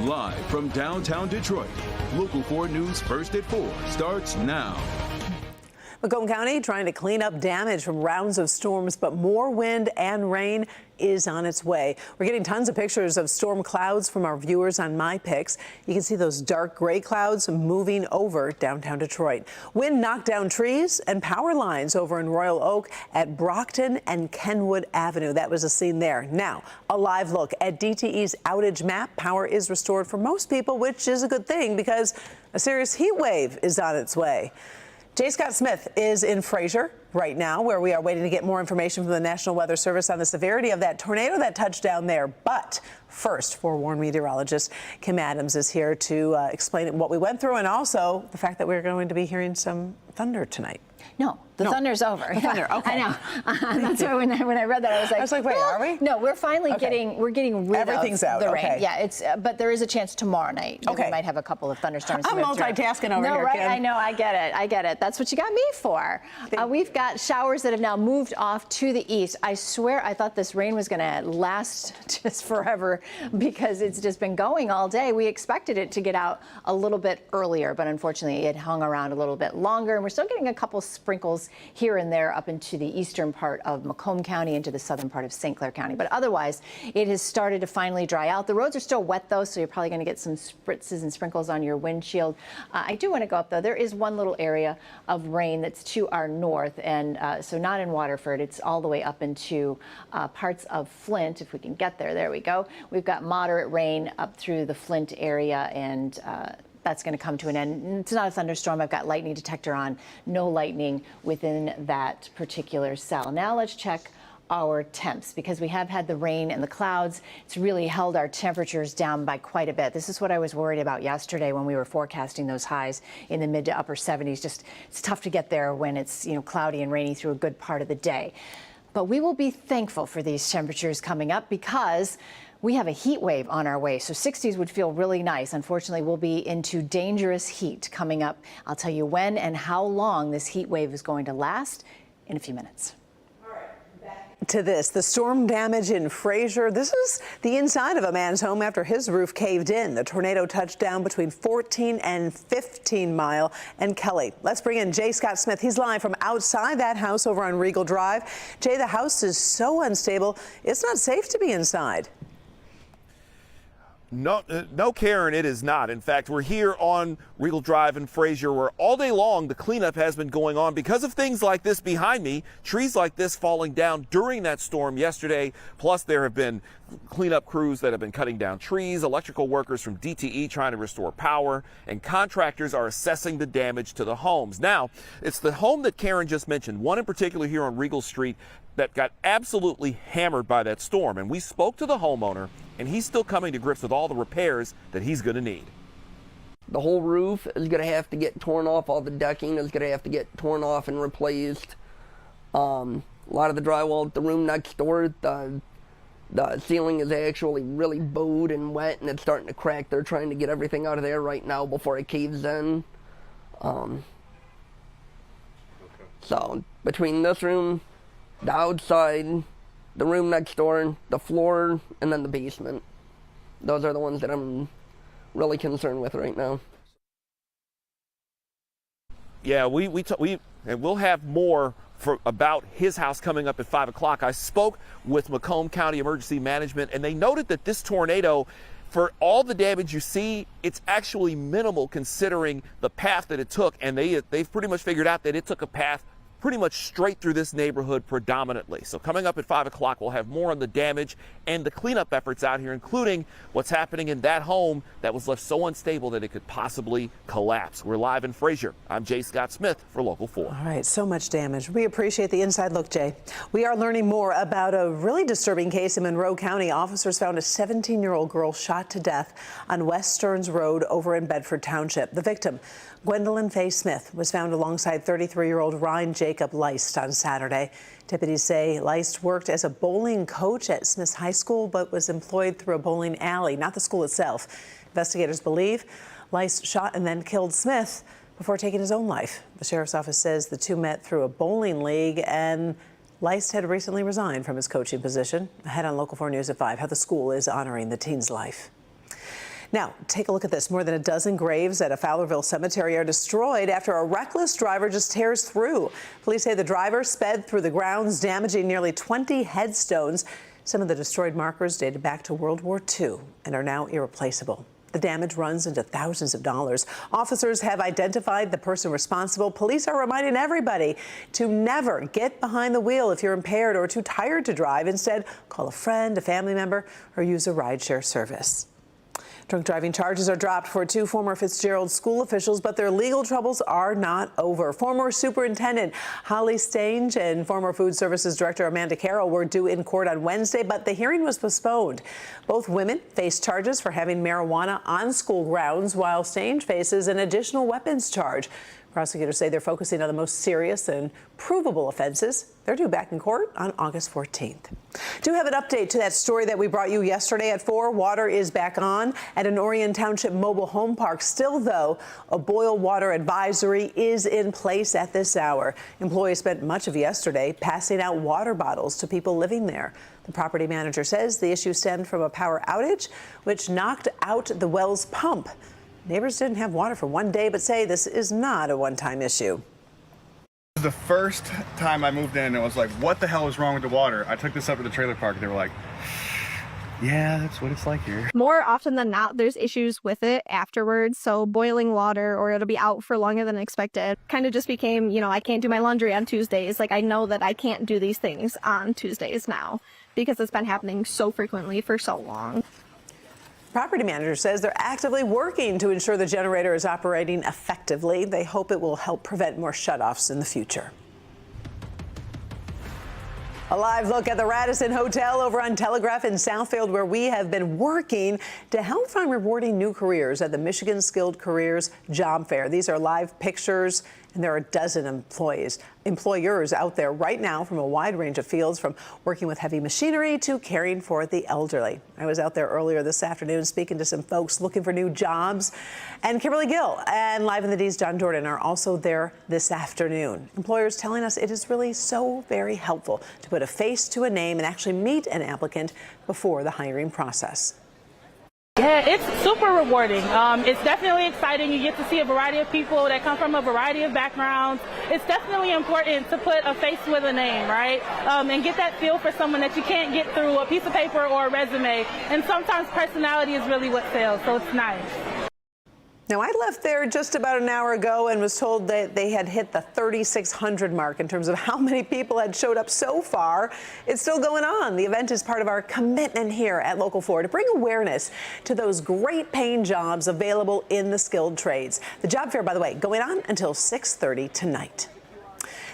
Live from downtown Detroit, Local 4 News First at 4 starts now. Macomb County trying to clean up damage from rounds of storms, but more wind and rain is on its way. We're getting tons of pictures of storm clouds from our viewers on MyPics. You can see those dark gray clouds moving over downtown Detroit. Wind knocked down trees and power lines over in Royal Oak at Brockton and Kenwood Avenue. That was a scene there. Now, a live look at DTE's outage map. Power is restored for most people, which is a good thing because a serious heat wave is on its way. J. Scott Smith is in Fraser right now, where we are waiting to get more information from the National Weather Service on the severity of that tornado that touched down there. But first, forewarned meteorologist Kim Adams is here to explain what we went through and also the fact that we're going to be hearing some thunder tonight. No, the thunder's over. The thunder, okay. I know. That's why when I read that, I was like, wait, are we? No, we're finally getting rid Everything's of out. the rain. Okay. Yeah, but there is a chance tomorrow night that we might have a couple of thunderstorms. I'm multitasking over here, right? Kim. I know, I get it. That's what you got me for. We've got showers that have now moved off to the east. I swear I thought this rain was going to last just forever because it's just been going all day. We expected it to get out a little bit earlier, but unfortunately it hung around a little bit longer, and we're still getting a couple sprinkles here and there up into the eastern part of Macomb County, into the southern part of St. Clair County. But otherwise, it has started to finally dry out. The roads are still wet, though, so you're probably going to get some spritzes and sprinkles on your windshield. I do want to go up, though. There is one little area of rain that's to our north, and so not in Waterford. It's all the way up into parts of Flint, if we can get there. There we go. We've got moderate rain up through the Flint area, and that's going to come to an end. It's not a thunderstorm. I've got lightning detector on. No lightning within that particular cell. Now let's check our temps, because we have had the rain and the clouds. It's really held our temperatures down by quite a bit. This is what I was worried about yesterday when we were forecasting those highs in the mid to upper 70s. Just it's tough to get there when it's cloudy and rainy through a good part of the day. But we will be thankful for these temperatures coming up because we have a heat wave on our way, so 60s would feel really nice. Unfortunately, we'll be into dangerous heat coming up. I'll tell you when and how long this heat wave is going to last in a few minutes. To this, the storm damage in Fraser. This is the inside of a man's home after his roof caved in. The tornado touched down between 14 and 15 Mile and Kelly. Let's bring in J. Scott Smith. He's live from outside that house over on Regal Drive. Jay, the house is so unstable, it's not safe to be inside. No, Karen, it is not. In fact, we're here on Regal Drive in Fraser, where all day long the cleanup has been going on because of things like this behind me, trees like this falling down during that storm yesterday. Plus, there have been cleanup crews that have been cutting down trees, electrical workers from DTE trying to restore power, and contractors are assessing the damage to the homes. Now, it's the home that Karen just mentioned, one in particular here on Regal Street, that got absolutely hammered by that storm. And we spoke to the homeowner, and he's still coming to grips with all the repairs that he's going to need. The whole roof is going to have to get torn off. All the decking is going to have to get torn off and replaced. A lot of the drywall at the room next door, the ceiling is actually really bowed and wet, and it's starting to crack. They're trying to get everything out of there right now before it caves in. So between this room, the outside, the room next door, the floor, and then the basement. Those are the ones that I'm really concerned with right now. Yeah, we'll have more about his house coming up at 5 o'clock. I spoke with Macomb County Emergency Management, and they noted that this tornado, for all the damage you see, it's actually minimal considering the path that it took, and they've pretty much figured out that it took a path pretty much straight through this neighborhood predominantly. So coming up at 5 o'clock, we'll have more on the damage and the cleanup efforts out here, including what's happening in that home that was left so unstable that it could possibly collapse. We're live in Fraser. I'm J. Scott Smith for Local 4. All right, so much damage. We appreciate the inside look, Jay. We are learning more about a really disturbing case in Monroe County. Officers found a 17-year-old girl shot to death on West Stearns Road over in Bedford Township. The victim, Gwendolyn Faye Smith, was found alongside 33-year-old Ryan Jacob Leist on Saturday. Deputies say Leist worked as a bowling coach at Smith's High School, but was employed through a bowling alley, not the school itself. Investigators believe Leist shot and then killed Smith before taking his own life. The sheriff's office says the two met through a bowling league, and Leist had recently resigned from his coaching position. Ahead on Local 4 News at 5, how the school is honoring the teen's life. Now, take a look at this. More than a dozen graves at a Fowlerville cemetery are destroyed after a reckless driver just tears through. Police say the driver sped through the grounds, damaging nearly 20 headstones. Some of the destroyed markers dated back to World War II and are now irreplaceable. The damage runs into thousands of dollars. Officers have identified the person responsible. Police are reminding everybody to never get behind the wheel if you're impaired or too tired to drive. Instead, call a friend, a family member, or use a rideshare service. Drunk driving charges are dropped for 2 former Fitzgerald school officials, but their legal troubles are not over. Former Superintendent Holly Stange and former Food Services Director Amanda Carroll were due in court on Wednesday, but the hearing was postponed. Both women face charges for having marijuana on school grounds, while Stange faces an additional weapons charge. Prosecutors say they're focusing on the most serious and provable offenses. They're due back in court on August 14th. Do have an update to that story that we brought you yesterday at 4. Water is back on at an Orion Township mobile home park. Still, though, a boil water advisory is in place at this hour. Employees spent much of yesterday passing out water bottles to people living there. The property manager says the issue stemmed from a power outage, which knocked out the well's pump. Neighbors didn't have water for one day, but say this is not a one-time issue. The first time I moved in, it was like, what the hell is wrong with the water? I took this up to the trailer park. They were like, yeah, that's what it's like here. More often than not, there's issues with it afterwards. So boiling water, or it'll be out for longer than expected. Kind of just became, I can't do my laundry on Tuesdays. Like, I know that I can't do these things on Tuesdays now because it's been happening so frequently for so long. Property manager says they're actively working to ensure the generator is operating effectively. They hope it will help prevent more shutoffs in the future. A live look at the Radisson Hotel over on Telegraph in Southfield, where we have been working to help find rewarding new careers at the Michigan Skilled Careers Job Fair. These are live pictures, and there are a dozen employers out there right now from a wide range of fields, from working with heavy machinery to caring for the elderly. I was out there earlier this afternoon speaking to some folks looking for new jobs. And Kimberly Gill and Live in the D's John Jordan are also there this afternoon. Employers telling us it is really so very helpful to put a face to a name and actually meet an applicant before the hiring process. Yeah, it's super rewarding. It's definitely exciting. You get to see a variety of people that come from a variety of backgrounds. It's definitely important to put a face with a name, right? And get that feel for someone that you can't get through a piece of paper or a resume. And sometimes personality is really what sells, so it's nice. Now, I left there just about an hour ago and was told that they had hit the 3,600 mark in terms of how many people had showed up so far. It's still going on. The event is part of our commitment here at Local 4 to bring awareness to those great paying jobs available in the skilled trades. The job fair, by the way, going on until 6:30 tonight.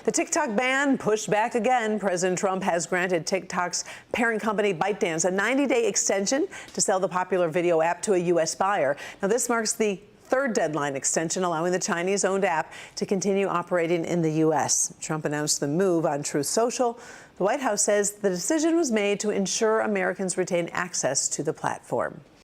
The TikTok ban pushed back again. President Trump has granted TikTok's parent company ByteDance a 90-day extension to sell the popular video app to a U.S. buyer. Now, this marks the third deadline extension, allowing the Chinese-owned app to continue operating in the U.S. Trump announced the move on Truth Social. The White House says the decision was made to ensure Americans retain access to the platform.